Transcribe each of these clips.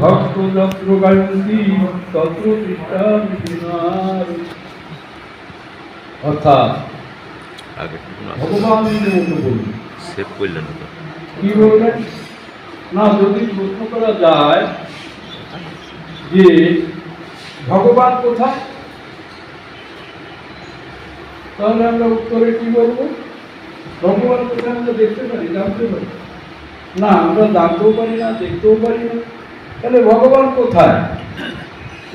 ভক্ত যত্র গায়ন্তি তত্র তিষ্ঠামি বিনার। অর্থাৎ ভগবান বলুন কি বললেন না, যদি প্রশ্ন করা যায় যে ভগবান কোথায়, তাহলে আমরা উত্তরে কি বলবো? ভগবান কোথায় আমরা দেখতে পারি, জানতে পারি না, আমরা জানতেও পারি না, দেখতেও পারি না। তাহলে ভগবান কোথায়?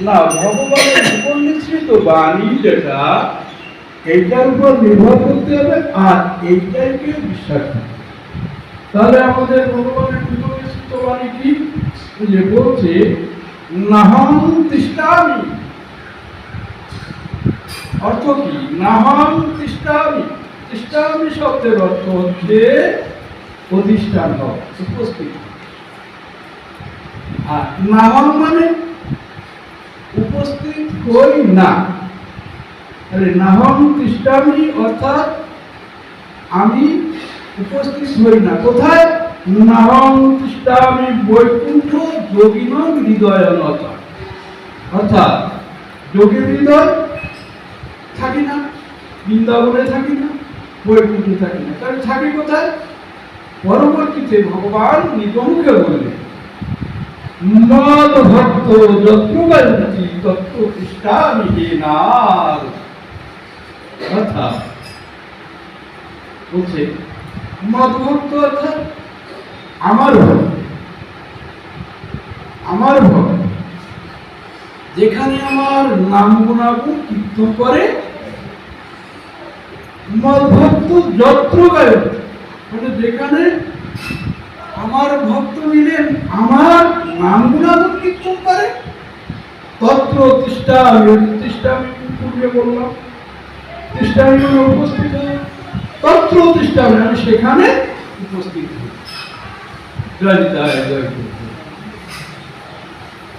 না, ভগবানের উপর নিশ্চিত বাণী যেটা, এইটার উপর নির্ভর করতে হবে আর এইটাকে বিশ্বাস করতে। তাহলে আমাদের ভগবানের উপর নিশ্চিত বাণী কি? যে বলছে নাহং তিষ্ঠামি। অর্থ কি? নাহং তিষ্ঠামি। তিষ্ঠামি শব্দের অর্থ হচ্ছে প্রতিষ্ঠান হওয়া, উপস্থিত। আর নাহং মানে উপস্থিত হই না। তাহলে নাহং তিষ্ঠামি অর্থাৎ আমি উপস্থিত হই না। কোথায়? নাহং তিষ্ঠামি বৈকুণ্ঠ যোগিনং হৃদয়নত। অর্থাৎ যোগীর হৃদয় থাকি না, বৃন্দাবনে থাকি না, বৈকুণ্ঠে থাকি না। তাহলে থাকি কোথায়? পরবর্তীতে ভগবান নিজ-মুখে বললেন মদ ভক্ত যত্র গায়ন্তি তত্র তিষ্ঠামি বিনার। অর্থাৎ বলছে মদ ভক্ত অর্থাৎ আমার ভক্ত, আমার ভক্ত যেখানে আমার নাম গুণাগুণ কীর্তন করে। মদ ভক্ত যত্র গায়ন্তি মানে যেখানে আমার ভক্ত মিলেন আমার নাম গুণাগুণ কীর্তন করে। তত্র তিষ্ঠামি, তিষ্ঠামি পূর্বে বললাম, তিষ্ঠামি মানে উপস্থিত হয়। তত্র তিষ্ঠামি আমি সেখানে উপস্থিত হই।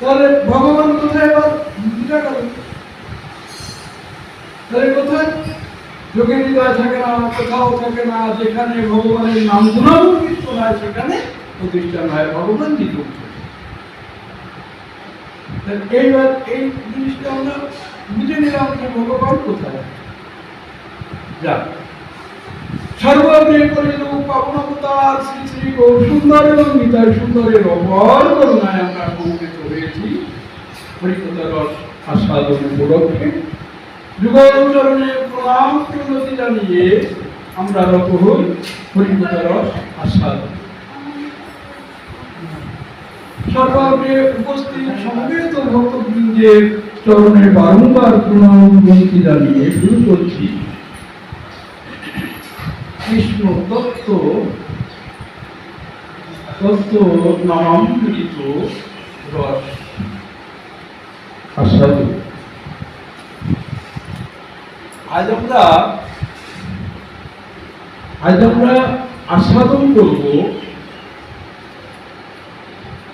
তাহলে ভগবান কোথায়? এবার বুঝা গেল। তাহলে কোথায়? যোগের হৃদয় থাকে না, কোথাও থাকে না। যেখানে ভগবানের নাম গুণাগুণ কীর্তন হয় সেখানে প্রতিষ্ঠান হয় ভগবান নিজ। এইবার এই জিনিসটা আমরা বুঝে নিলাম যে ভগবান কোথায়। যাক, সর্বপ্রিয় করিল পাবনতার শ্রী শ্রী গৌরসুন্দর এবং নিতাই সুন্দরের অপর করুণায় আমরা সমবেত হয়েছি হরিকথা রস আস্বাদন উপলক্ষে। যুগল চরণে প্রণাম প্রণতি জানিয়ে আমরা রত হই হরিকথা রস আস্বাদন। সর্বপ্রিয় উপস্থিত সমবেত ভক্তবৃন্দের চরণে বারংবার প্রণাম প্রণতি জানিয়ে শুরু করছি কৃষ্ণ তত্ত্ব নামামৃত রস আস্বাদন। আজ আমরা আস্বাদন করব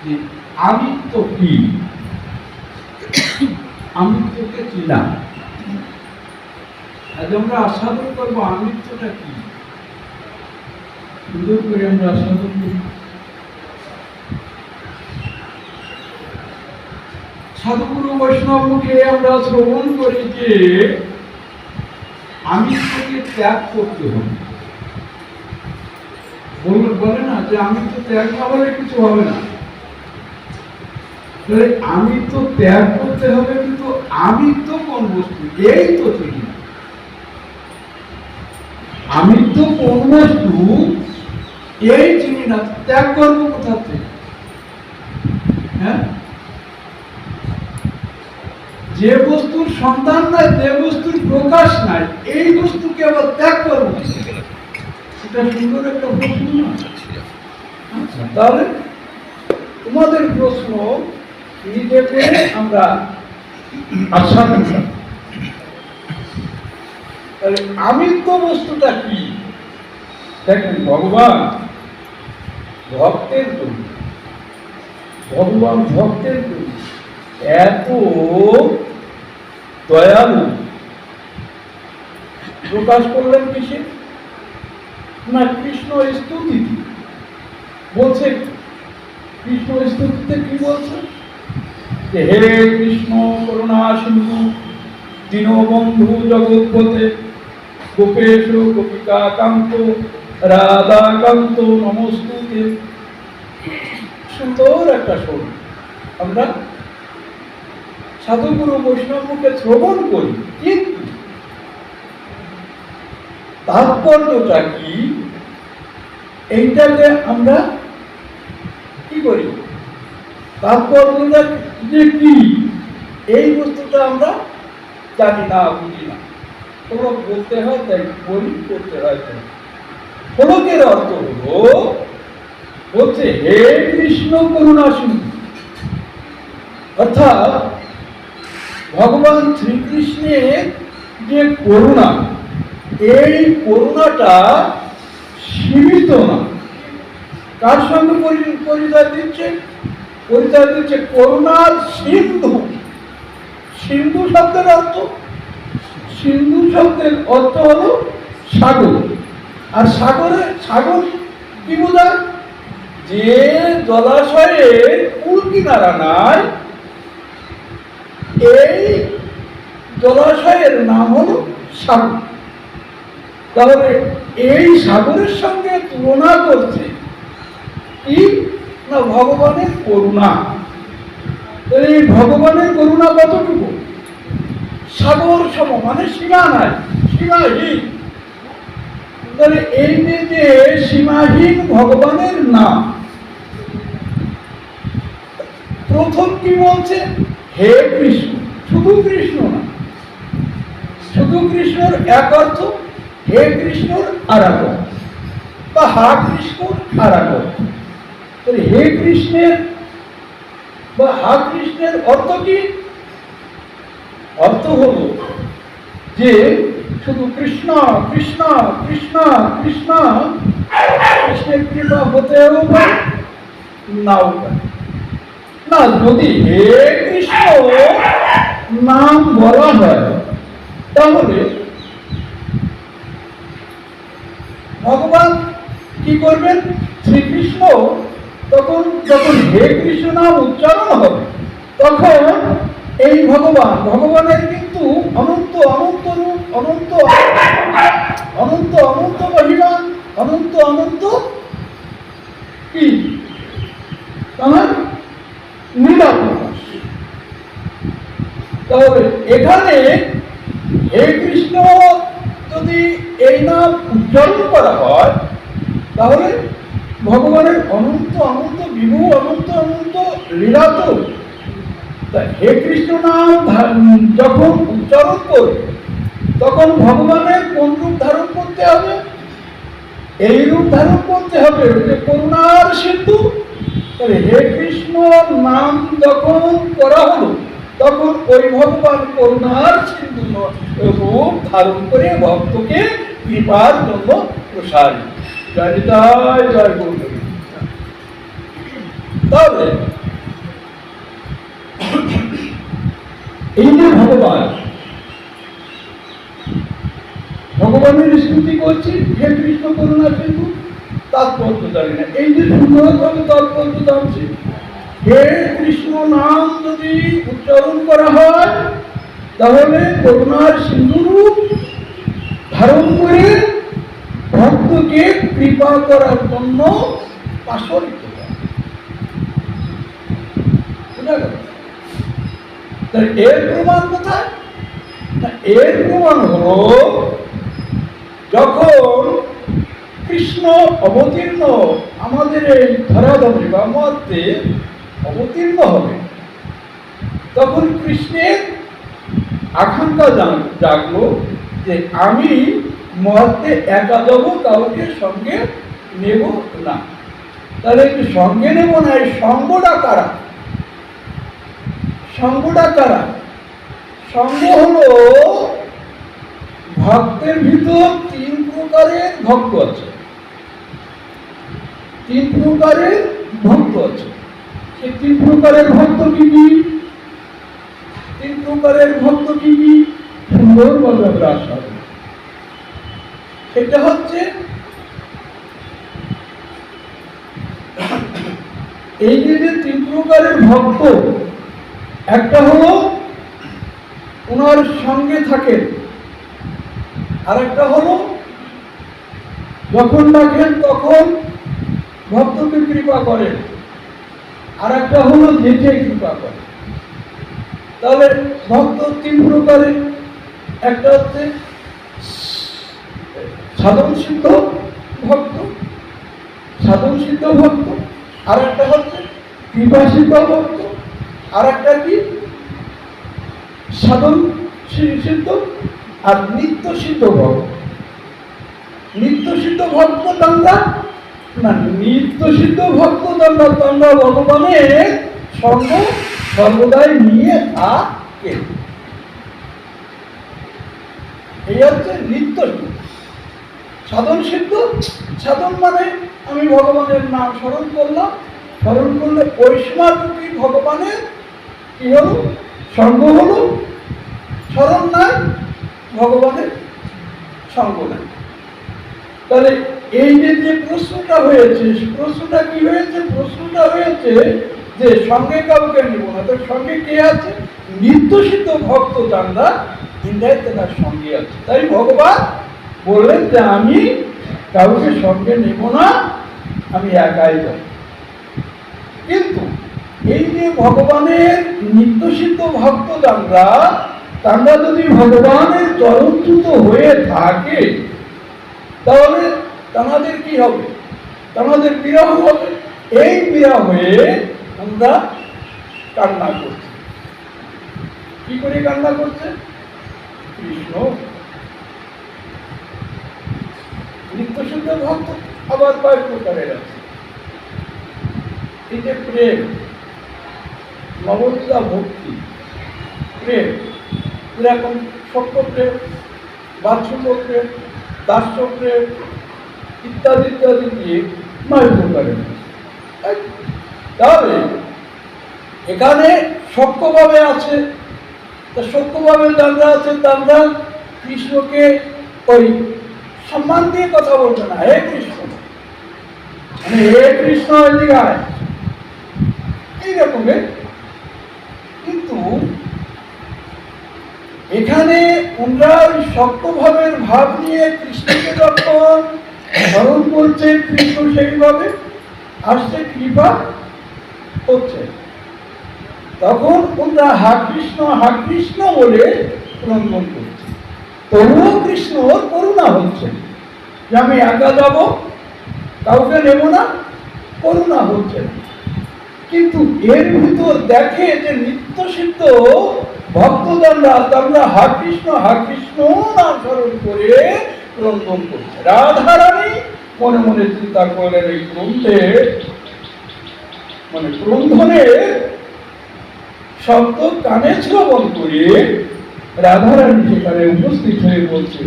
যে আমিত্ব কি, আমিত্বকে চিনা। আজ আমরা আস্বাদন করবো আমিত্বটা কি। সুন্দর করে আমরা আস্বাদন করি। সাধুগুরু বৈষ্ণব মুখে আমরা শ্রবণ করি যে আমিত্বকে ত্যাগ করতে হবে। বলে না যে আমিত্ব ত্যাগ না হলে কিছু হবে না। আমিত্ব ত্যাগ করতে হবে, কিন্তু আমিত্ব কোন বস্তু এই তো চিনি না। আমিত্ব কোন বস্তু এই চিনি না, ত্যাগ করবো কোথা থেকে? হ্যাঁ, যে বস্তুর সন্ধান নাই, যে বস্তুর প্রকাশ নাই, এই বস্তুকে আবার ত্যাগ করবো। এটা সুন্দর একটা প্রশ্ন না? আচ্ছা, তাহলে তোমাদের প্রশ্ন নিজেকে আমরা আস্বাদন করি। তাহলে আমিত্ব বস্তুটা কি? দেখেন, ভগবান ভক্তের জন্য, ভগবান ভক্তের জন্য এত দয়ালু। প্রকাশ করলেন কিসে? না, কৃষ্ণ স্তুতিতে বলছে। কৃষ্ণ স্তুতিতে কি বলছে? যে হে কৃষ্ণ করুণা সিন্ধু দীনবন্ধু জগৎপতে গোপেশ গোপিকা কান্ত রাধা কান্ত নমস্তুতে। সুন্দর একটা সুর আমরা সাধুগুরু বৈষ্ণবকে শ্রবণ করি, কিন্তু তাৎপর্যটা কি এইটাকে আমরা কি করি, তাৎপর্যটা যে কি এই বস্তুটা আমরা জানি না, বুঝি না। তোমরা বলতে হয় তাই বলি, করতে হয় তাই। শ্লোকের অর্থ হলো, বলছে হে কৃষ্ণ করুণা সিন্ধু, অর্থাৎ ভগবান শ্রীকৃষ্ণের যে করুণা, এই করুণাটা সীমিত না। কার সঙ্গে পরিচয় দিচ্ছে? পরিচয় দিচ্ছে করুণার সিন্ধু। সিন্ধু শব্দের অর্থ, সিন্ধু শব্দের অর্থ হলো সাগর। আর সাগর কি বোঝায়? যে জলাশয়ের কূল কিনারা নাই, এই জলাশয়ের নাম হলো সাগর। তাহলে এই সাগরের সঙ্গে তুলনা করছে কি না ভগবানের করুণা। এই ভগবানের করুণা কতটুকু? সাগর সম, মানে সীমা নাই, সীমাহীন। তাহলে এই যে সীমাহীন ভগবানের নাম, প্রথম কি বলছে? হে কৃষ্ণ। শুধু কৃষ্ণ না, শুধু কৃষ্ণর এক অর্থ, হে কৃষ্ণর আর এক অর্থ, বা হা কৃষ্ণর আর এক অর্থ। তাহলে হে কৃষ্ণের বা হা কৃষ্ণের অর্থ কি? অর্থ হলো যে শুধু কৃষ্ণ কৃষ্ণ কৃষ্ণ কৃষ্ণ, কৃষ্ণের কৃপা হতেও পারে নাও পারে না। যদি হে কৃষ্ণ নাম বলা হয়, তাহলে ভগবান কি করবেন? শ্রীকৃষ্ণ তখন যখন হে কৃষ্ণ নাম উচ্চারণ হবে, তখন এই ভগবানের কিন্তু অনন্ত অনন্ত রূপ, অনন্ত অনন্ত অনন্ত মহিমা, অনন্ত অনন্ত কি তার লীলা প্রকাশ। তাহলে এখানে হে কৃষ্ণ যদি এই নাম উচ্চারণ করা হয়, তাহলে ভগবানের অনন্ত অনন্ত বিভু, অনন্ত অনন্ত লীলা। তো হে কৃষ্ণ নাম যখন উচ্চারণ করবে, তখন ভগবানের কোন রূপ ধারণ করতে হবে? এই রূপ ধারণ করতে হবে যে করুণার সিন্ধু। তাহলে হে কৃষ্ণ নাম যখন করা হলো, তখন ওই ভগবান করুণার সিন্ধু রূপ ধারণ করে ভক্তকে কৃপার জন্য প্রসারিত। জয় জয় জয় গুরু। তাহলে এই যে ভগবানের স্তুতি করছি, হে কৃষ্ণ করুণা সিন্ধু, তাৎপর্য জানি না। এই যে সুন্দরভাবে তাৎপর্য জানছি, হে কৃষ্ণ নাম যদি উচ্চারণ করা হয়, তাহলে করুণার সিন্ধু রূপ ধারণ করে ভক্তকে কৃপা করার জন্য পাশরিত হয়। এর প্রমাণ কোথায়? এর প্রমাণ হলো যখন কৃষ্ণ অবতীর্ণ আমাদের এই ধরাধামে বা মধ্যে অবতীর্ণ হবে, তখন কৃষ্ণের আকাঙ্ক্ষা জাগলো যে আমি মহত্বে একা যাব, কাউকে সঙ্গে নেব না। তাহলে সঙ্গে নেব না, এই সঙ্গটা কারা? সঙ্গটা কারা? সঙ্গ হলো ভক্তের ভিতর তিন প্রকারের ভক্ত আছে, তিন প্রকারের ভক্ত আছে। সেই তিন প্রকারের ভক্ত কি কি? তিন প্রকারের ভক্ত কি কি? সুন্দরভাবে আমরা আসা, সেটা হচ্ছে এই যে তিন প্রকারের ভক্ত, একটা হলো ওনার সঙ্গে থাকেন, আর একটা হলো যখন ডাকেন তখন ভক্তকে কৃপা করেন, আর একটা হলো যেতে কৃপা করে। তাহলে ভক্ত তিন প্রকারের, একটা হচ্ছে সাধন সিদ্ধ ভক্ত, সাধন সিদ্ধ ভক্ত, আর একটা হচ্ছে কৃপা সিদ্ধ ভক্ত, আর একটা কি সাধন সিদ্ধ আর নিত্য সিদ্ধ ভক্ত। নিত্য সিদ্ধ ভক্ত তোমরা না, নিত্য সিদ্ধ ভক্ত তোমরা ভগবানের সঙ্গ সর্বদাই নিয়ে থাকে। এই হচ্ছে নিত্য সিদ্ধ। সাধন সিদ্ধ, সাধন মানে আমি ভগবানের নাম স্মরণ করলাম, স্মরণ করলে ওই সময়টুকুই ভগবানের কি হলো, সঙ্গ হলো, স্মরণ নাই, ভগবানের সঙ্গ নাই। তাহলে এই যে প্রশ্নটা হয়েছে, প্রশ্নটা কি হয়েছে? প্রশ্নটা হয়েছে যে সঙ্গে কাউকে নিব না, তো সঙ্গে কে আছে? নিত্য সিদ্ধ ভক্ত যারা ইন্দ্রায় তার সঙ্গে আছে। তাই ভগবান বললেন যে আমি কাউকে সঙ্গে নেব না, আমি একাই যাব। কিন্তু এই যে ভগবানের নিত্য সিদ্ধ ভক্ত যারা, তারা যদি ভগবানের চরণচ্যুত হয়ে থাকে তাহলে তাদের কি হবে? তাদের বিরহ হবে। এই বিরহে আমরা কান্না করছি। কি করে কান্না করছে? কৃষ্ণ নিত্য শুদ্ধ ভক্ত আবার কয়েক প্রকারের আছে। এই যে প্রেম, নবতা ভক্তি, প্রেম, এরকম সত্য প্রেম, বাৎসল্য প্রেম, দাস্য প্রেম ইত্যাদি ইত্যাদি দিয়ে নয় প্রকারের। তাহলে এখানে সত্যভাবে আছে, সত্যভাবে যারা আছে তারা কৃষ্ণকে ওই সম্মান দিয়ে কথা বলবে না, হে কৃষ্ণ, মানে হে কৃষ্ণ এদিকায় এইরকমের। কিন্তু এখানে ওনারা ওই সত্যভাবের ভাব নিয়ে কৃষ্ণকে যখন স্মরণ করছে, কৃষ্ণ সেইভাবে আসছে, কৃপা হচ্ছে, তখন ওনারা হা কৃষ্ণ বলে ক্রন্দন করছে। তবুও কৃষ্ণর করুণা হচ্ছে যে আমি একা যাব, কাউকে নেব না, করুণা হচ্ছে না। কিন্তু এর ভিতর দেখে যে নিত্য সিদ্ধ ভক্তদানরা তারা হা কৃষ্ণ নাম স্মরণ করে ক্রন্দন করছে। রাধারানী মনে মনে চিন্তা করলেন এই ক্রন্দের মানে ক্রন্ধনের শব্দ কানে শ্রবণ করে রাধারানী সেখানে উপস্থিত হয়ে বলছে,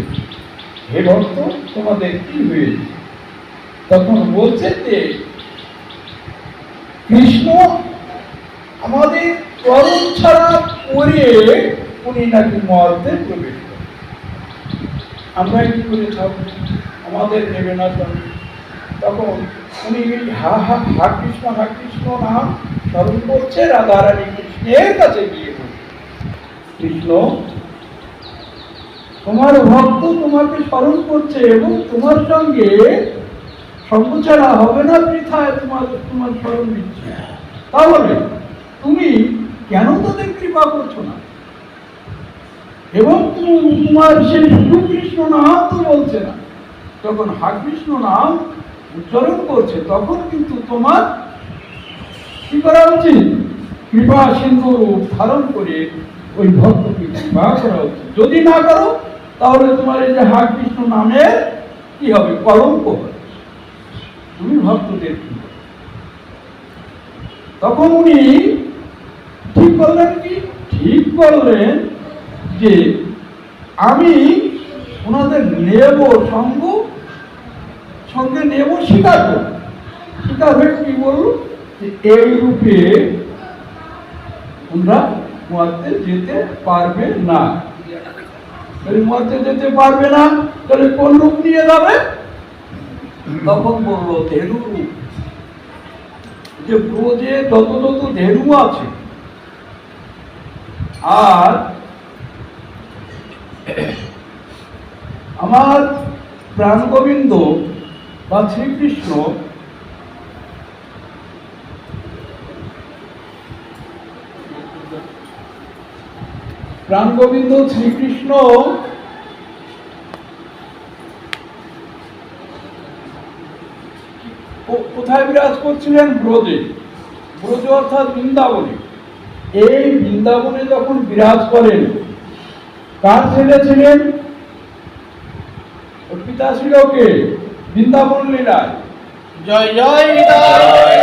হে ভক্ত তোমাদের কি হয়েছে? তখন বলছে যে কৃষ্ণ আমাদের চরণ ছাড়া করে উনি নাকি মর্তে প্রবেশ করেন, আমরা কি করে থাকবো, আমাদের নেবে না সঙ্গে। তখন উনি হা কৃষ্ণ নাম স্মরণ করছে, রাধারানী কৃষ্ণের কাছে গিয়ে বলছে, কৃষ্ণ তোমার ভক্ত তোমাকে স্মরণ করছে এবং তোমার সঙ্গে সঙ্গ ছাড়া হবে না, বৃথায় তোমার স্মরণ দিচ্ছে, তাহলে তুমি কেন তাদের কৃপা করছো না? এবং তোমার সেই শুধু কৃষ্ণ নাম তো বলছে না, যখন হা কৃষ্ণ নাম উচ্চারণ করছে তখন কিন্তু তোমার কি করা উচিত? কৃপা সিন্ধু ধারণ করে ওই ভক্তকে কৃপা করা উচিত। যদি না করো তাহলে তোমার এই যে হা কৃষ্ণ নামের কি হবে? কলঙ্ক হবে, তুমি ভক্তদের কি? তখন উনি ঠিক করলেন কি? ঠিক করলেন যে আমি ওনাদের নেব, সঙ্গে নেব, স্বীকার করব। স্বীকার হয়ে কি বলল যে এই রূপে ওনারা মর্তে যেতে পারবে না। মর্তে যেতে পারবে না, তাহলে কোন রূপ নিয়ে যাবে? তখন বলল ধেনু রূপ। যে ব্রজে যত ধেনু আছে আর আমার প্রাণ গোবিন্দ বা শ্রীকৃষ্ণ প্রাণ গোবিন্দ শ্রীকৃষ্ণ কোথায় বিরাজ করছিলেন? ব্রজে। ব্রজ অর্থাৎ বৃন্দাবনে। এই বৃন্দাবনে যখন বিরাজ করেন, কার ছেলে ছিলেন? পিতা ছিল কে? বৃন্দাবন লীলায়। জয় জয় নিতাই।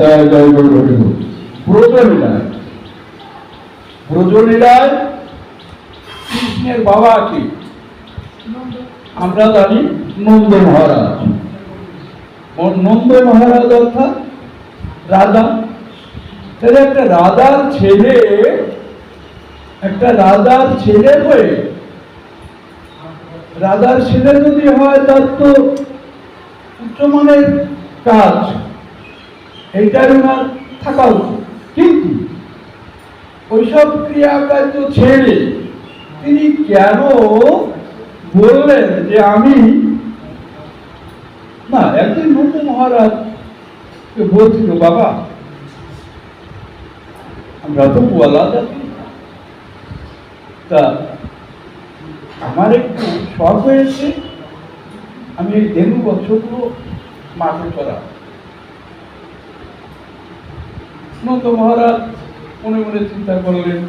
জয় জয় ব্রজলীলায়। ব্রজলীলায় কৃষ্ণের বাবা কি? আমরা জানি নন্দ মহারাজ। নন্দ মহারাজ অর্থাৎ রাজা। তাহলে একটা রাজার ছেলে হয়ে, রাজার ছেলে যদি হয় তার তো উচ্চমানের কাজ, এইটাই ওনার থাকা উচিত। কিন্তু ওইসব ক্রিয়াকার্য ছেড়ে তিনি কেন বললেন যে আমি না? একদিন নন্দ মহারাজ বলছিল, বাবা আমরা তো গোয়ালা জাতি, তা আমার একটু শখ হয়েছে, আমি এই ধেনু বছরগুলো মাঠে চড়াবো। নন্দ মহারাজ মনে মনে চিন্তা করলেন,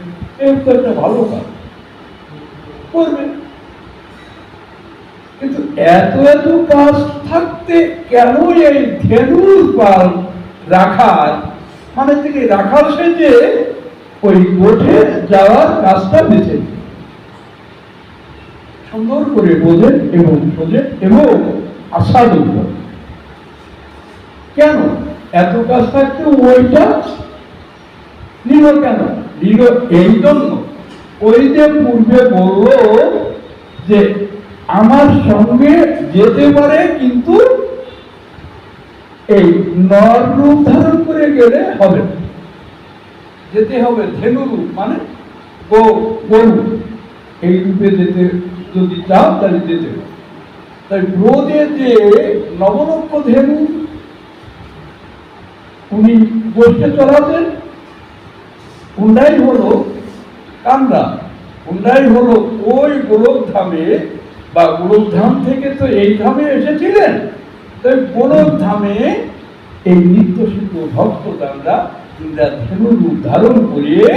এই তো একটা ভালো কাজ করবে, কিন্তু এত এত কাজ থাকতে কেন এই ধেনুর পাল রাখার, মানে তিনি রাখাল সেজে ওই গোঠে যাওয়ার কাজটা বেছে সুন্দর করে বোঝেন এবং খোঁজেন এবং আস্বাদ কেন এত কাজ থাকতে ওইটা নিল কেন? নিল এই জন্য, ওই যে পূর্বে বলল যে আমার সঙ্গে যেতে পারে, কিন্তু এই নর রূপ ধারণ করে গেলে হবে, যেতে হবে ধেনু রূপ, মানে গরু, এই রূপে যেতে যদি চাও তাহলে যেতে হবে। তাই ব্রজে যে নবলক্ষ ধেনু উনি গোষ্ঠে চড়াতেন, উন্ডাই হলো কামরা, উন্ডাই হলো ওই গোলক ধামে, বা গোলক ধাম থেকে তো এই ধামে এসেছিলেন, তাই গোলক ধামে এই নিত্য সিদ্ধ ভক্ত দামরা ধেনু রূপ ধারণ করিয়ে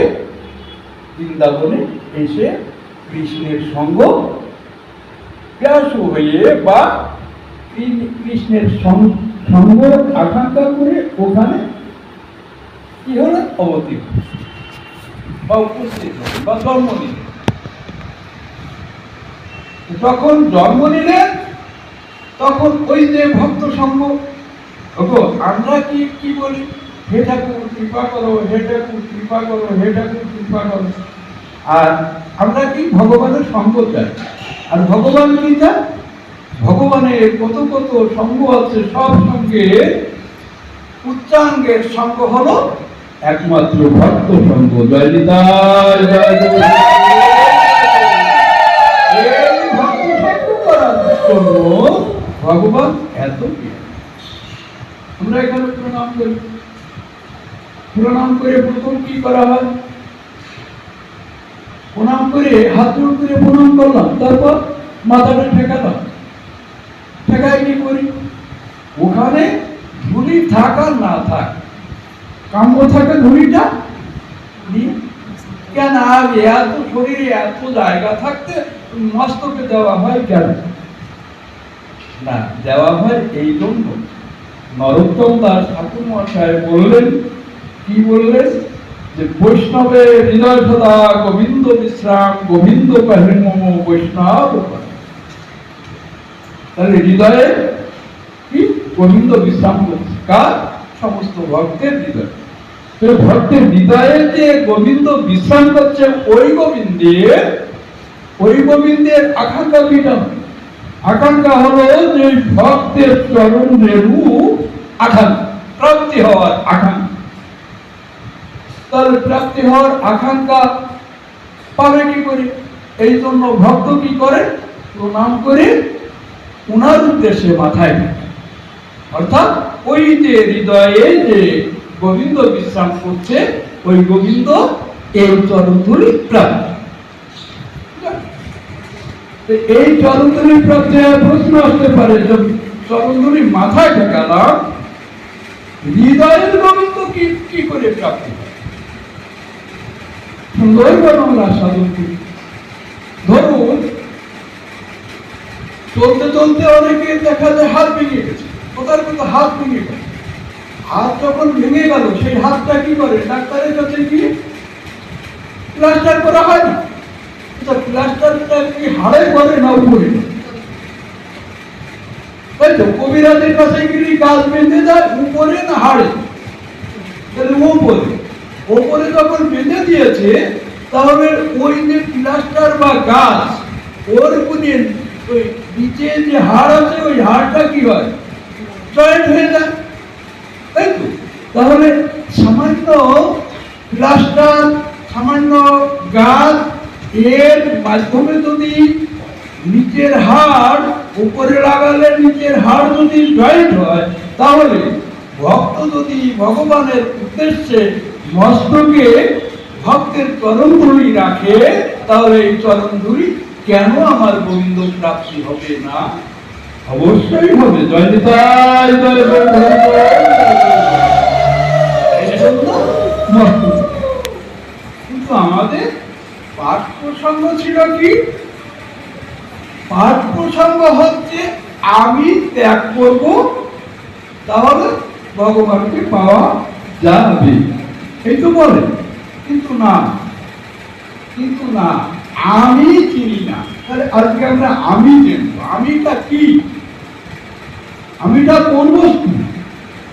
বৃন্দাবনে এসে কৃষ্ণের সঙ্গ ব্যাস হয়ে বা কৃষ্ণের সঙ্গ আকাঙ্ক্ষা করে ওখানে কি হলো? অবতীর বা উপস্থিত বা জন্ম নিলেন। যখন জন্ম নিলেন তখন ওই যে ভক্ত সঙ্গ, আমরা কি বলি? হে ঠাকুর কৃপা করো, হে ঠাকুর কৃপা করো, হে ঠাকুর কৃপা করো। আর আমরা কি ভগবানের সঙ্গ চাই। আর ভগবান কি চায়? ভগবানের কত কত সঙ্গ আছে, সব সঙ্গে উচ্চাঙ্গের সঙ্গ হলো একমাত্র ভক্ত সঙ্গ। জয় নিতাই জয়। এই ভক্ত সঙ্গ করার জন্য ভগবান এত আমরা এখানে প্রণাম করি। প্রণাম করে প্রথম কি করা হয়? প্রণাম করে হাত জোড় করে প্রণাম করলাম, তারপর মাথাটা ঠেকালাম। ঠেকায় কি করি? ওখানে ধুলি থাক আর না থাক, কাম্য থাকে ধুলিটা কেন? আগে এত শরীরে এত জায়গা থাকতে মস্তকে দেওয়া হয় কেন? না, দেওয়া হয় এই জন্য। নরোত্তম দাস ঠাকুর মহাশয় বললেন, কি বললেন? যে বৈষ্ণবের হৃদয় সদা গোবিন্দ বিশ্রাম, গোবিন্দ কহেন মম বৈষ্ণব। তাহলে হৃদয়ে গোবিন্দ বিশ্রাম করছে কার? সমস্ত ভক্তের হৃদয়। তো ভক্তের হৃদয়ে যে গোবিন্দ বিশ্রাম করছে, ওই গোবিন্দের আকাঙ্ক্ষা কিটা? আকাঙ্ক্ষা হলো যে ভক্তের চরণ রেণু আকাঙ্ক্ষা, প্রাপ্তি হওয়ার আকাঙ্ক্ষা। তাহলে প্রাপ্তি হওয়ার আকাঙ্ক্ষা পাবে কি করে? এই জন্য ভক্ত কি করে? প্রণাম করে ওনার উদ্দেশ্যে মাথায় থাকে। অর্থাৎ ওই যে হৃদয়ে যে গোবিন্দ বিশ্রাম করছে, ওই গোবিন্দ এই চরণধুলি প্রাপ্ত। এই চরণধুলি প্রাপ্তি প্রশ্ন আসতে পারে, যে চরণধুলি মাথায় ঠেকালাম, হৃদয়ের গোবিন্দ কি করে প্রাপ্তি? সুন্দরভাবে আমরা সাধন করি। ধরুন চলতে চলতে অনেকে দেখা যায় হাত ভেঙে গেছে, কোথার কোথাও হাত ভেঙে গেছে। হাত যখন ভেঙে গেল, সেই হাতটা কি করে? ডাক্তারের কাছে গিয়ে প্লাস্টার করা হয় না? প্লাস্টারটা কি হাড়ে করে না উপরে? তাই তো কবিরাজের কাছে গেলে গাছ বেঁধে যায় উপরে না হাড়ে? তাহলে ওপরে যখন বেঁধে দিয়েছে, তাহলে ওই যে প্লাস্টার বা গাছ, ওর উপরে ওই নিচে যে হাড় আছে, ওই হাড়টা কি হয়? জয়েন্ট হয়ে যায়, তাই তো? তাহলে সামান্য প্লাস্টার, সামান্য গাছ, এর মাধ্যমে যদি নিচের হাড় উপরে লাগালে নিচের হাড় যদি জয়েন্ট হয়, তাহলে ভক্ত যদি ভগবানের উদ্দেশ্যে মস্তকে ভক্তের চরণধুলি রাখে, তাহলে এই চরণধুলি কেন আমার গোবিন্দ প্রাপ্তি হবে না? অবশ্যই হবে। জয় নিতাই, জয় কিন্তু আমাদের পাঠ প্রসঙ্গ ছিল কি? পাঠ প্রসঙ্গ হচ্ছে আমি ত্যাগ করব, তাহলে ভগবানকে পাওয়া যাবে, এই তো বলে। কিন্তু না, আমি চিনি না। তাহলে আজকে আমরা আমি জানবো। আমিটা কি? আমিটা কোন বস্তু?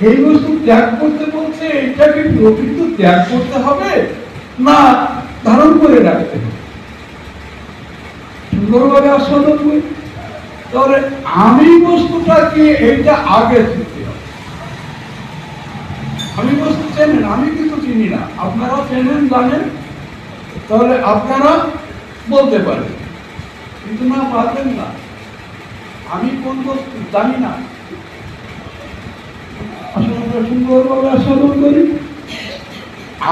এই বস্তু ত্যাগ করতে বলছে, এইটাকে প্রকৃত ত্যাগ করতে হবে না ধারণ করে রাখতে হবে? সুন্দরভাবে আস্বাদন করি। তাহলে আমি বস্তুটাকে এইটা আগে শিখতে হবে। আমি বস্তু চেনেন, আমি কিন্তু চিনি না। আপনারা চেনেন, জানেন, তাহলে আপনারা বলতে পারেন, কিন্তু না পারবেন না। আমি কোন বস্তু জানি না। আসলে আমরা সুন্দরভাবে আস্বাদন করি।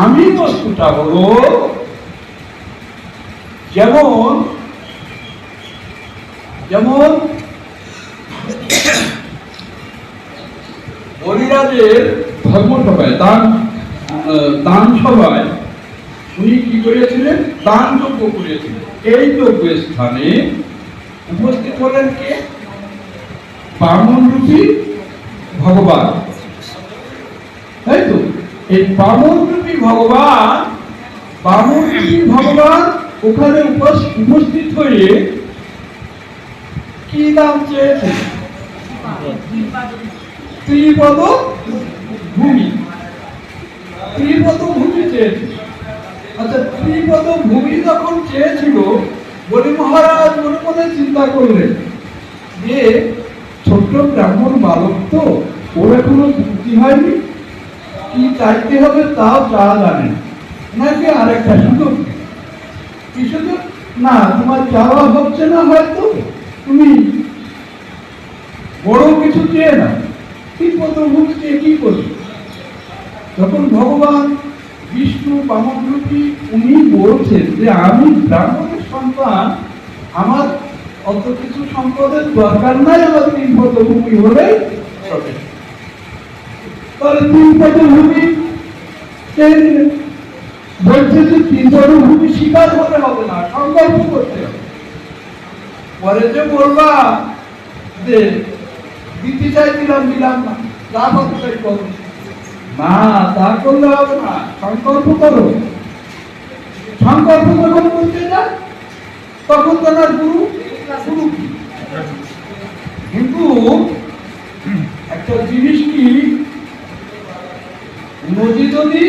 আমি বস্তুটা হলো যেমন বলিরাজের ধর্মসভায়, দান সভায় উনি কি করেছিলেন? দান যজ্ঞ করেছিলেন। এই যজ্ঞের স্থানে উপস্থিত হলেন কে? বামন রূপী ভগবান, তাই তো? এই বামন রূপী ভগবান ওখানে উপস্থিত হয়ে কি দান চেয়েছে? ত্রিপদ ভূমি চেয়েছে। আচ্ছা, ত্রিপদ ভূমি যখন চেয়েছিল, বলি মহারাজ মনে মনে চিন্তা করলেন যে ছোট্ট ব্রাহ্মণ বালক তো, ওর এখনো বুদ্ধি হয়নি, কি চাইতে হবে তাও যা জানেন, নাকি আরেকটা সুযোগ? কি সুযোগ? না, তোমার চাওয়া হচ্ছে না, হয়তো তুমি বড় কিছু চেয়ে না। ত্রিপদ ভূমি চেয়ে কি করবে? যখন ভগবান বিষ্ণু বামনরূপী উনি বলছেন যে আমি ব্রাহ্মণের সন্তান, আমার অত কিছু সম্পদের দরকার নাই, আমার ত্রিপদ ভূমি হলেই যথেষ্ট। তাহলে ত্রিপদ ভূমি বলছে যে ত্রিপদ ভূমি স্বীকার হতে হবে না, সংকল্প করতে হবে। পরে যে বলবা যে দিতে চাইছিলাম, দিলাম না, তা করতে করো না, তা করলে হবে না। সংকল্প করো। সংকল্প যখন করতে যায়, তখন তোমার গুরু কি? কিন্তু একটা জিনিস কি, নদী যদি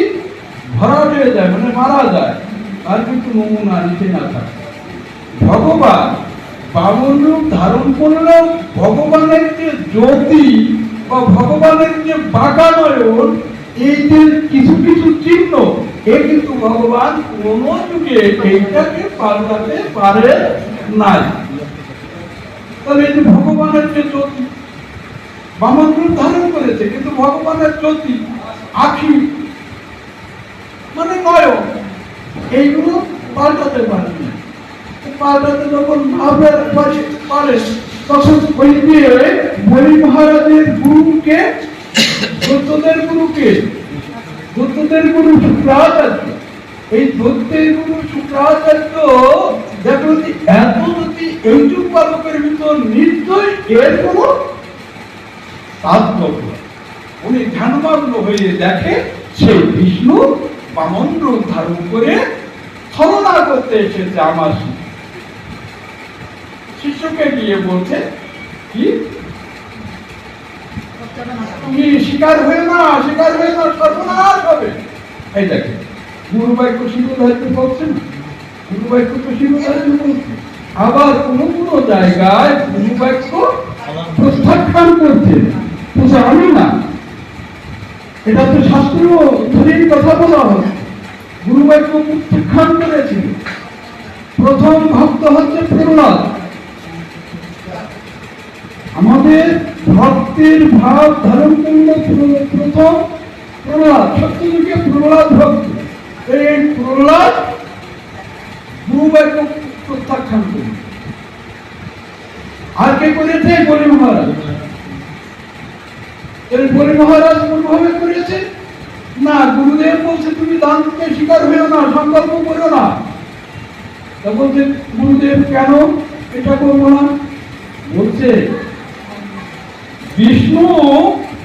ভরা হয়ে যায় মানে মারা যায়, তার কিন্তু নমুনা নিচে না থাকে। ভগবান বামন রূপ ধারণ করলেও ভগবানের যে জ্যোতি বা ভগবানের যে বাঁকানয়ন, এই যে কিছু কিছু চিহ্ন, এ কিন্তু ভগবান কোন যুগে এইটাকে পাল্টাতে পারে নাই। তাহলে এই যে ভগবানের যে জ্যোতি বামন রূপ ধারণ করেছে, কিন্তু ভগবানের জ্যোতি আখি মানে নয়ন, এইগুলো পাল্টাতে পারে না। পাল্টাতে যখন না পারে, তখন ওই দিয়ে বলি মহারাজের গুরুকে, দত্তদের গুরুকে, দত্তদের গুরু শুক্রাচার্য, এই দত্তের গুরু শুক্রাচার্য দেখো এত যদি এইটুক বালকের ভিতর নিশ্চয় এর কোনো তাৎপর্য, উনি ধ্যানমগ্ন হয়ে দেখে সেই বিষ্ণু বামন রূপ ধারণ করে ছলনা করতে এসেছে আমার শিষ্যকে গিয়ে বলছে কি, তুমি শিকার হয়ে না, শিকার হয়ে না, সর্বনাশ হবে। এই দেখে গুরু বাক্য শিরোধার্য বলছে না, গুরু বাক্য তো শিরোধার্য বলছে। আবার কোন কোন জায়গায় গুরু বাক্য প্রত্যাখ্যান করছে, আমি না, এটা তো শাস্ত্রীয় ধরেই কথা বলা হয়। গুরু বাক্য প্রত্যাখ্যান করেছিল প্রথম ভক্ত হচ্ছে প্রহ্লাদ। আমাদের ভক্তের ভাব ধারণ করল প্রথম প্রহ্লাদ, সত্যযুগে প্রহ্লাদ ভক্ত। এই প্রহ্লাদ গুরু বাক্য প্রত্যাখ্যান করে। আর কে করেছে? বলি মহারাজ। বলি মহারাজ কোনভাবে করেছে না, গুরুদেব বলছে তুমি দান করতে শিকার হইও না, সংকল্প করো না। তা বলছে গুরুদেব কেন এটা করবো না? বলছে বিষ্ণু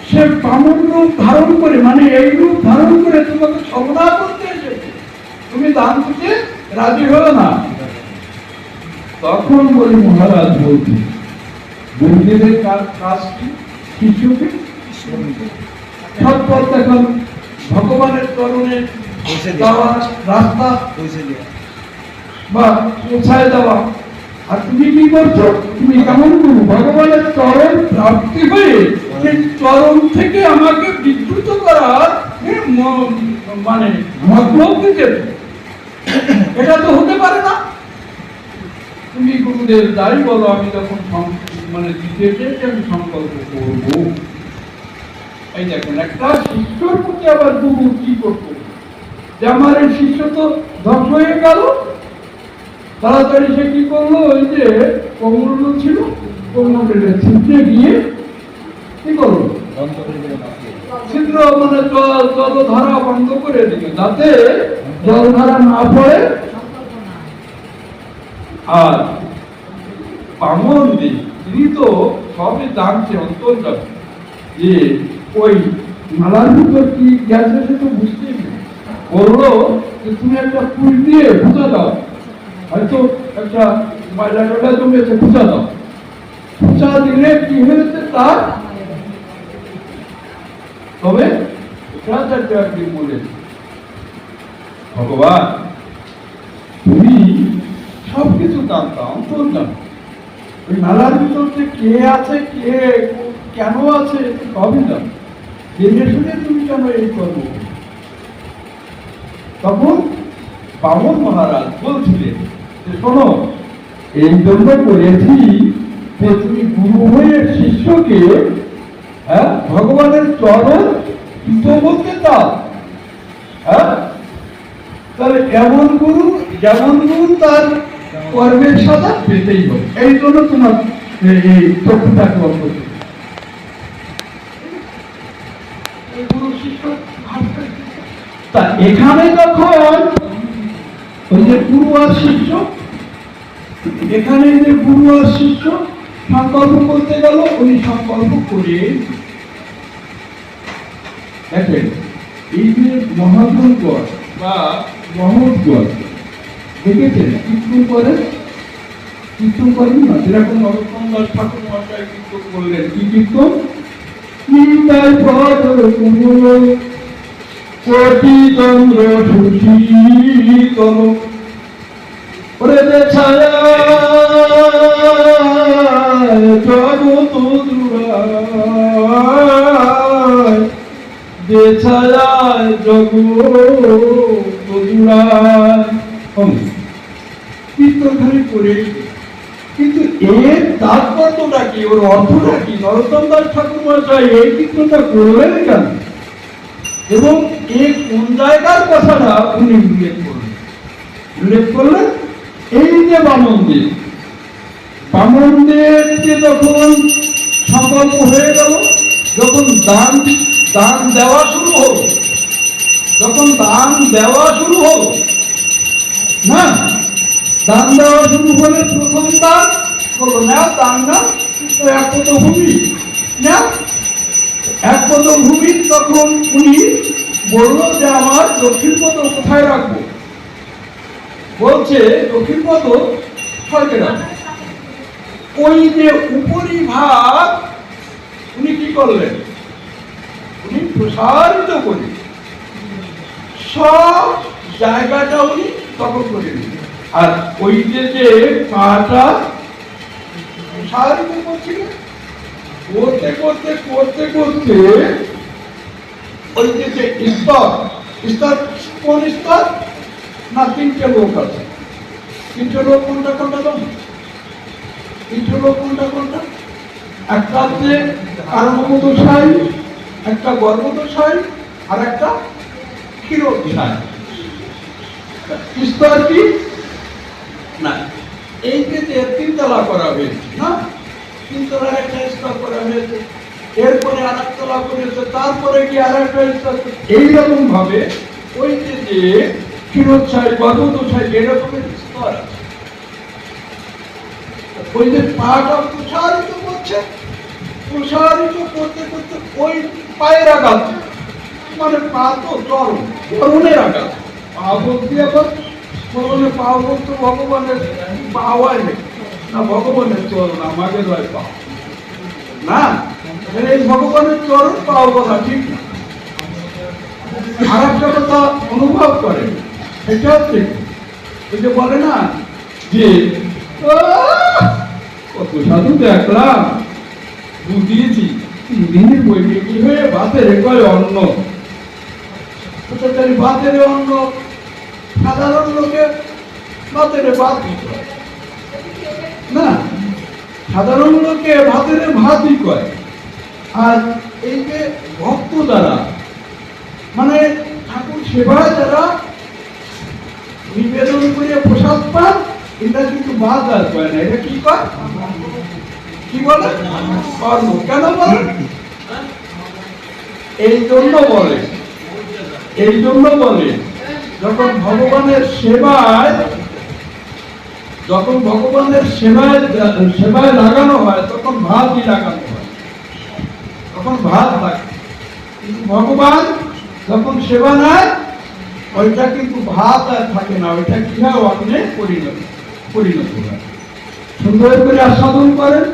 সে বামন রূপ ধারণ করে, মানে এই রূপ ধারণ করে তোমাকে সর্বদা করতে এসেছে, তুমি দান করতে রাজি হলো না। তখন বলি মহারাজ বলছে গুরুদেবের কাজ কি? শিশুকে সৎ পথ দেখানো, ভগবানের চরণে যাওয়া, রাস্তা বা পৌঁছায় দেওয়া। আর তুমি কি করছো? তুমি কেমন করো? ভগবানের চরণ প্রাপ্তি হয়ে সেই চরণ থেকে আমাকে বিচ্যুত করার মানে মতলব দিতে, এটা তো হতে পারে না। তুমি গুরুদেব যাই বলো, আমি তখন মানে দিতে চেয়েছি, আমি সংকল্প করবো। এই দেখুন একটা শিষ্যর প্রতি আবার গুরু কি করতো, যে আমার এই শিষ্য তো ধ্বংস হয়ে গেল, তাড়াতাড়ি সে কি করলো, ওই যে কমল ছিল কমলের ছিদ্রে গিয়ে কি করলো, ছিদ্র মানে জলধারা বন্ধ করে দিল, যাতে জলধারা না পড়ে। আর বামন দিন তিনি তো সবই জানছে, অন্তর্জাত, যে ওই নালার ভিতর কি গেছে সে তো বুঝতেই না। বললো যে তুমি একটা ফুল দিয়ে বুঝা দাও, হয়তো একটা ময়লা টয়লা জমেছে, বুঝা দাও। বুঝা দিলে কি হয়েছে তার, তবে একদিন বলেছে ভগবান তুমি সবকিছু জানতা, অন্তর্জাত, ওই নালার ভিতর যে কে আছে, কে কেন আছে সবই জানো, জেনে শুনে তুমি কেন এই করবো? তখন বামন মহারাজ বলছিলেন যে শোনো, এই জন্য করেছি যে তুমি গুরু হয়ে শিষ্যকে ভগবানের চরণ জুতো বলতে চাও। তাহলে যেমন গুরু তার কর্মের সাজা পেতেই হবে। এই জন্য তোমার এই চক্ষুটাকে বন্ধ করতে, তা এখানে যখন ওই যে গুরু আর শিষ্য, এখানে যে গুরু আর শিষ্য সংকল্প করতে গেল, উনি সংকল্প করে দেখেন এই যে মহাজনগড় বা মহৎগড় দেখেছেন কীর্তন করেন, কীর্তন করেন না, যেরকম নরোত্তম দাস ঠাকুর মহাশয় কীর্তন করলেন, কি কীর্তন? তাই পদ কুমল কোটি চন্দ্র সুশীতল ওরে যে ছায়া জগৎ জুড়ায় যে ছায়ায় জগৎ জুড়ায় কীর্তনখানি করে কিন্তু এর তাৎপর্যটা কি ওর অর্থটা কি নরোত্তম দাস ঠাকুর মশাই এই কীর্তনটা করলেন কেন এবং এই কোন জায়গার কথাটা উনি উল্লেখ করলেন এই যে বামনদেরকে যখন সংকল্প হয়ে গেল যখন দান দেওয়া শুরু হলো না দান দেওয়া শুরু হলে প্রথম দান হলো না দান না এক পদ ভূমি না এক পদ ভূমি তখন উনি বলল যে আমার দক্ষিণ পদ কোথায় রাখবো বলছে দক্ষিণ পদ স্বর্গে রাখবো ওই যে উপরিভাগ উনি কি করলেন উনি প্রসারিত করে সব জায়গাটা উনি দখল করে নিলেন আর ওই যে পাটা প্রসারিত করছিলেন করতে ওই যে স্তর কোন স্তর না তিনটে লোক আছে তিনটে লোক কোনটা তিনটে লোক কোনটা একটা হচ্ছে কারণদশাই একটা গর্ভদশাই আর একটা ক্ষীরদশাই স্তর কি না এই যে তিনতলা করা হয়েছে না তিনতলার একটা স্তর করা হয়েছে এরপরে আর একতলা করেছে তারপরে কি আর একটা স্তর এইরকম ভাবে ওই যে ক্ষীরদশাই গর্ভদশাই এরকমের স্তর আছে ওই যে পাটা প্রসারিত করতে ওই পায়ের আঘাত মানে পা তো চরণের আঘাত পা বলতে আবার চরণে পা বলতে ভগবানের পাওয়াই নেই না ভগবানের চরণ আমাদের হয় পা না এই ভগবানের চরণ পাও বলা ঠিক না আর একটা কথা অনুভব করে এটা হচ্ছে ওই যে বলে না যে কত সাধু দেখলাম বুঝিয়েছি 3 দিনের বইকে কি হয়ে ভাতের কয় অন্ন ভাতের অন্ন সাধারণ লোকে ভাতের ভাত না সাধারণ লোকে ভাতের ভাতই কয় আর এই যে ভক্ত যারা মানে ঠাকুর সেবায় যারা নিবেদন করে প্রসাদ পান এটা কিন্তু ভাত আর কয় না এটা কি কয় কি বলে কর্ম কেন বলে এই জন্য বলে যখন ভগবানের সেবায় লাগানো হয় তখন ভাতই লাগানো হয় তখন ভাত লাগে কিন্তু ভগবান যখন সেবা নেয় ওইটা কিন্তু ভাত আর থাকে না ওইটা কি হয় অন্নে পরিণত হয় সুন্দর করে আস্বাদন করেন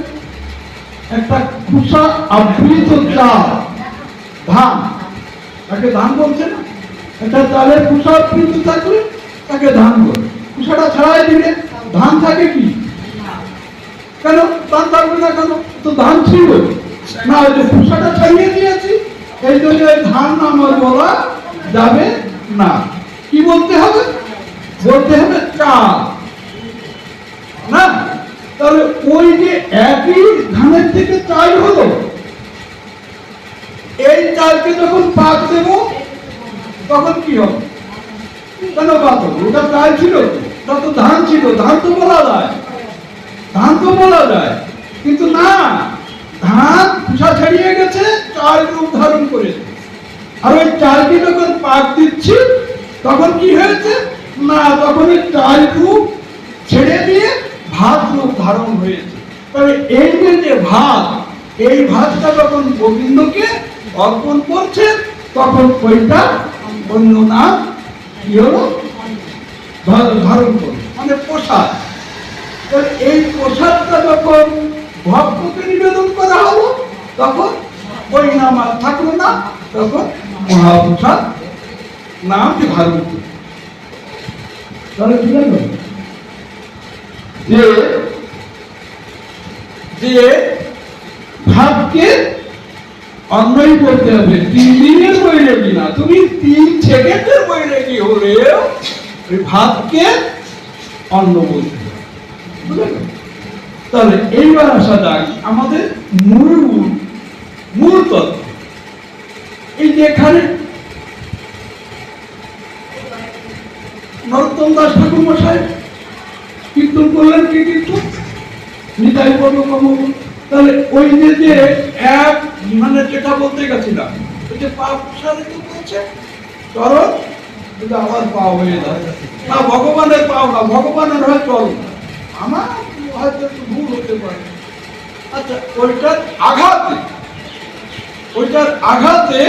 একটা খুশা আবৃত চাল ধান তাকে ধান বলছে না একটা চালের খুশা আবৃত থাকলে তাকে ধান বলে খুশাটা ছাড়াই দিলে ধান থাকে কি কেন ধান থাকবে না কেন তো ধান ছিল না ওই যে খুশাটা ছাড়িয়ে দিয়েছি এই জন্য ধান আমার বলা যাবে না কি বলতে হবে চাল না তাহলে ওই যে একই ধানের থেকে চাল হলো এই চালকে যখন পাক দেব তখন কি হবে কেন পাক হবে ওটা চাল ছিল ওটা তো ধান ছিল ধান তো বলা যায় কিন্তু না ধান খোসা ছাড়িয়ে গেছে চাল রূপ ধারণ করেছে আর ওই চালকে যখন পাক দিচ্ছি তখন কি হয়েছে না তখন ওই চাল রূপ ছেড়ে দিয়ে ভাত রূপ ধারণ হয়েছে তবে এই যে ভাত এই ভাতটা যখন গোবিন্দকে অর্পণ করছে তখন ওইটা অন্য নাম কি হলো ধারণ করবে মানে প্রসাদ এই প্রসাদটা যখন ভক্তকে নিবেদন করা হলো তখন ওই নাম আর থাকলো না, তখন মহাপ্রসাদ নাম যে ভারত। তাহলে কি হলো যে যে ভাবকে অন্যই করতে হবে। 3 দিনের বৈরাগী না, তুমি 3 সেকেন্ডের বৈরাগী হলেও ওই ভাবকে অন্য বলতে হবে। বুঝলেন? তাহলে এইবার আসা যাক আমাদের মূল তত্ত্ব। এই যে এখানে নরোত্তম দাস ঠাকুর মশাই কীর্তন করলেন, কি কীর্তন? নিতাই পদ কমল। তাহলে ওই যে এক মানে যেটা বলতে গেছিলাম, ওই যে পা প্রসারিত করেছে চরণ, কিন্তু আবার পা হয়ে যায় না, ভগবানের পাও না, ভগবানের হয় চরণ। আমার হয়তো একটু ভুল হতে পারে। আচ্ছা, ওইটার আঘাতে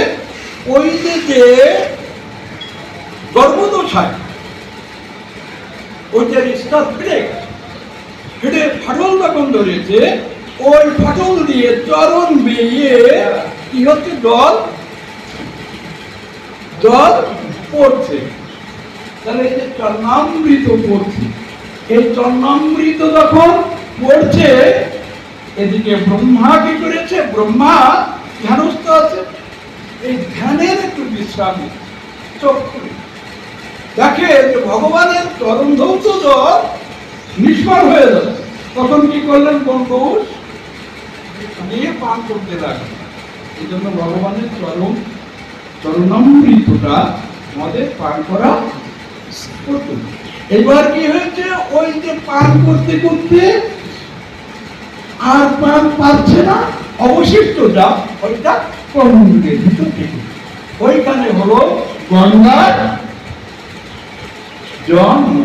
ওই যে গর্ভদশায় ওইটার স্তর ফিরে গেছে, ফিরে ফাটল যখন ধরেছে, ওই ফাটল দিয়ে চরণ বেয়ে কি হচ্ছে, জল পড়ছে। তাহলে এই যে চরণামৃত পড়ছে, এই চরণামৃত যখন পড়ছে, এদিকে ব্রহ্মা কি করেছে, ব্রহ্মা ধ্যানস্থ আছে, এই ধ্যানের একটু বিশ্রাম চোখ খুলে দেখে যে ভগবানের চরণ ধৌত জল নিষ্ফল হয়ে যাচ্ছে। তখন কি করলেন, গণ্ডূষ দিয়ে পান করতে লাগলেন। এই জন্য ভগবানের চরণামৃতটা আমাদের পান করা করতে। এবার কি হয়েছে, ওই যে পান করতে করতে আর পান পাচ্ছে না, অবশিষ্ট যা ওইটা কর্মমূলের ভিতর থেকে ওইখানে হলো গঙ্গার জন্ম।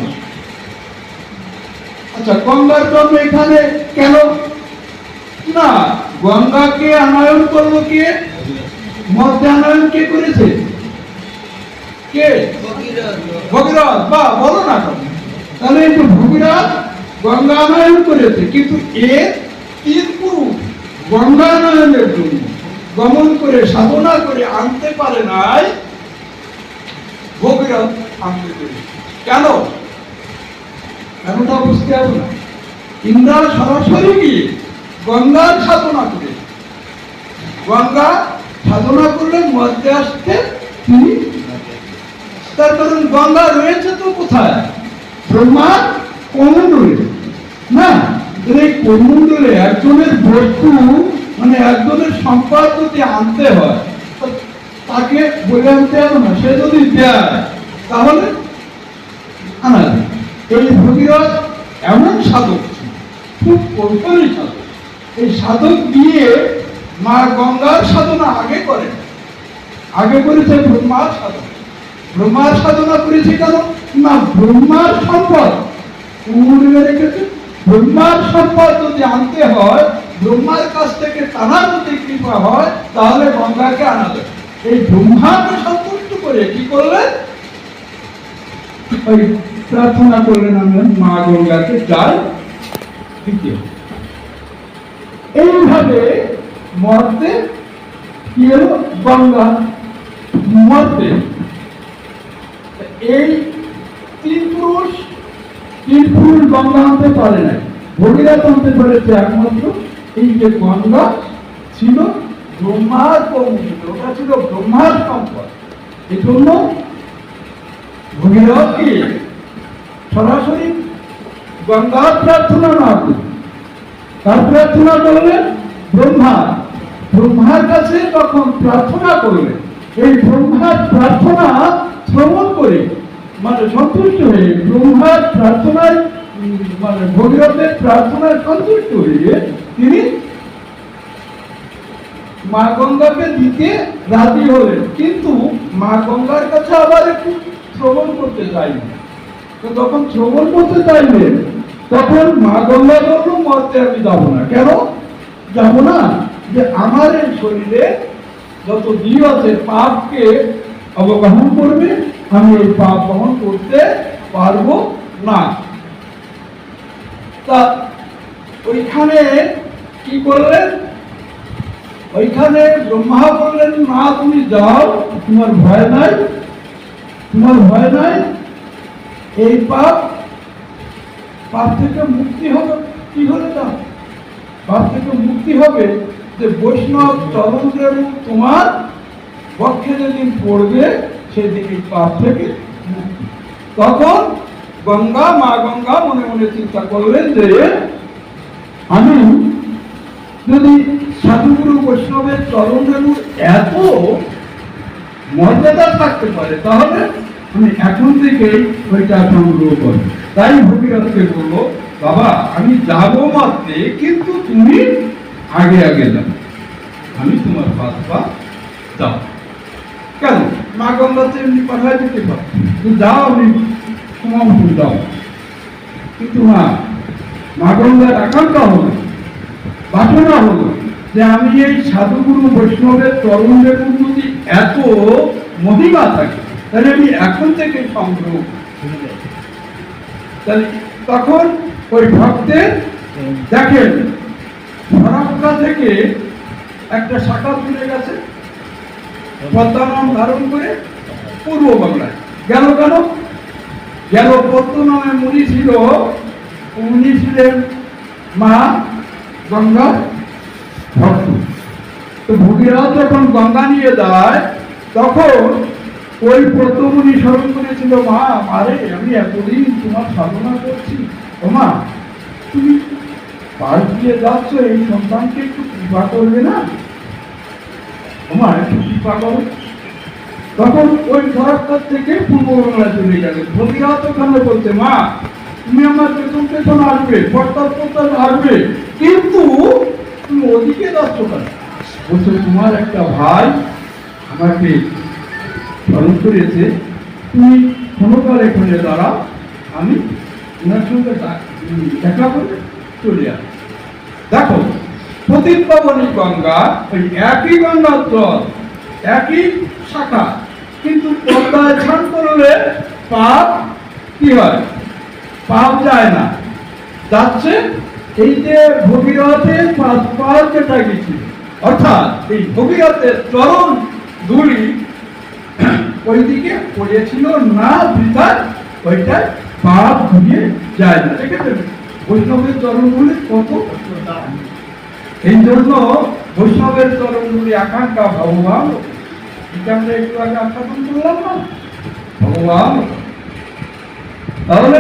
আচ্ছা, গঙ্গার জন্ম এখানে কেন না? গঙ্গাকে আনয়ন করলো কে? মধ্যে আনয়ন কে করেছে? কে? ভগীরথ। বা বলো না কেন? তাহলে এই যে ভগীরথ গঙ্গা আনয়ন করেছে, কিন্তু এর 3 পুরুষ গঙ্গা আনয়নের জন্য গমন করে সাধনা করে আনতে পারে নাই, ভগীরথ আনতে পেরেছে। কেন? কেনটা বুঝতে হবে না। ইন্দ্রা সরাসরি গিয়ে গঙ্গার সাধনা করে, গঙ্গা সাধনা করলে মধ্যে আসতে তিনি, তার কারণ গঙ্গা রয়েছে তো কোথায়? ব্রহ্মার কমণ্ডলে না। এই কমণ্ডলে একজনের বস্তু মানে একজনের সম্পদ যদি আনতে হয়, তাকে বলে আনতে হবে না, সে যদি দেয় তাহলে আনা যায়। এই ভগীরথ এমন সাধক, খুব কৌশলী সাধক। এই সাধক দিয়ে মা গঙ্গার সাধনা আগে করেন, আগে করেছে ব্রহ্মার সাধনা। ব্রহ্মার সাধনা করেছে কেন না? ব্রহ্মার সম্পদ কুমুরে রেখেছে। ব্রহ্মার সম্পদ যদি আনতে হয়, ব্রহ্মার কাছ থেকে টানা যদি কৃপা হয়, তাহলে গঙ্গাকে আনা যায়। এই ব্রহ্মাকে সন্তুষ্ট করে কি করলেন? ওই প্রার্থনা করলেন, আমি মা গঙ্গাকে যাই দিতে। এইভাবে মর্তে কি হলো, গঙ্গা মর্তে এই 3 পুরুষ গঙ্গা আনতে পারে নাই, ভগীরথ আনতে পেরেছে একমাত্র। এই যে গঙ্গা ছিল ব্রহ্মার কৌশল, ওটা ছিল ব্রহ্মার সম্পদ। এই জন্য ভগীরথকে সরাসরি গঙ্গার প্রার্থনা না করে তার প্রার্থনা করলেন ব্রহ্মার কাছে তখন প্রার্থনা করলেন। এই ব্রহ্মার প্রার্থনা শ্রবণ করে মানে সন্তুষ্ট হয়ে, ব্রহ্মার প্রার্থনায় মানে ভগীরথের প্রার্থনায় সন্তুষ্ট হয়ে তিনি মা গঙ্গাকে দিতে রাজি হলেন। কিন্তু মা গঙ্গার কাছে আবার একটু শ্রবণ করতে চাইলেন। তো তখন শ্রবণ করতে চাইলেন, তখন মা গঙ্গা বলল, মরতে আমি যাবো না। কেন যাবো না? যে আমার এই শরীরে যত জীব আছে পাপকে অবগাহন করবে, আমি এই পাপ বহন করতে পারবো না। তা ওইখানে কি করলেন? ওইখানে ব্রহ্মা বললেন, না তুমি যাও, তোমার ভয় নাই, তোমার ভয় নাই, এই পাপ থেকে মুক্তি হবে। কি হলে না পাপ থেকে মুক্তি হবে যে বৈষ্ণব চরণ রেণু তোমার পক্ষে যেদিন পড়বে সেদিন এই পাপ থেকে মুক্তি। তখন মা গঙ্গা মনে মনে চিন্তা করলেন যে আমি যদি সাধুগুরু বৈষ্ণবের চরণ রেণুর এত মর্যাদা থাকতে পারে, তাহলে আমি এখন থেকেই ওইটা সংগ্রহ করব। তাই ভগীরথকে বললো, বাবা আমি যাবো মাত্রে, কিন্তু তুমি আগে আগে যাও, আমি তোমার পাশ যাও। কেন? মা গঙ্গাতে এমনি পাঠায় দিতে পারো, যাও, আমি তোমার যাও। কিন্তু মা গঙ্গার আকাঙ্ক্ষা হলো, বাসনা হলো যে আমি এই সাধুগুরু বৈষ্ণবের চরণ রেণুর যদি এত মহিমা থাকে, তাহলে আমি এখন থেকে সংগ্রহ। তখন ওই ভক্তের দেখেন ফরাক্কা থেকে একটা শাখা তুলে গেছে, পদ্মনাম ধারণ করে পূর্ব বাংলায় গেল। কেন গেল? পদ্ম নামে মুনি ছিল, উনি ছিলেন মা গঙ্গা ভক্ত। তো ভগীরথ যখন গঙ্গা নিয়ে যায়, তখন ওই পদ্মমুনি স্মরণ করেছিল, মারে আমি এতদিন তোমার সাধনা করছি, ও মা তুমি পাশ দিয়ে যাচ্ছ, এই সন্তানকে একটু কৃপা করবে না? ওমা একটু কৃপা করো। তখন ওই ফরাক্কার থেকে পূর্ব বাংলায় চলে গেল। ভগীরথ ওখানে বলছে, মা তুমি আমার পেছন পেছন আসবে, পর্দার আসবে, কিন্তু তুমি ওদিকে যাচ্ছ কেন? বলছে, তোমার একটা ভাই আমাকে স্মরণ করেছে, তুমি ক্ষণকাল এখানে দাঁড়াও, আমি ওনার সঙ্গে দেখা করে চলে আস। দেখো পতিত পাবনী গঙ্গা, ওই একই গঙ্গার জল, একই শাখা, কিন্তু পদ্মায় স্নান করলে পাপ কি হয়? পাপ যায় না, যাচ্ছে এই যে ভগীরথের পাশ যেটা গেছিল, অর্থাৎ এই ভগীরথের চরণ ধুলি ওইদিকে পড়েছিল না, বৃথা ওইটা পাপ ঘুরিয়ে যায় না। দেখেছেন বৈষ্ণবের চরণগুলি কত, এই জন্য বৈষ্ণবের চরণগুলি আকাঙ্ক্ষা ভগবান। এটা আমরা একটু আগে আস্বাদন করলাম না, ভগবান। তাহলে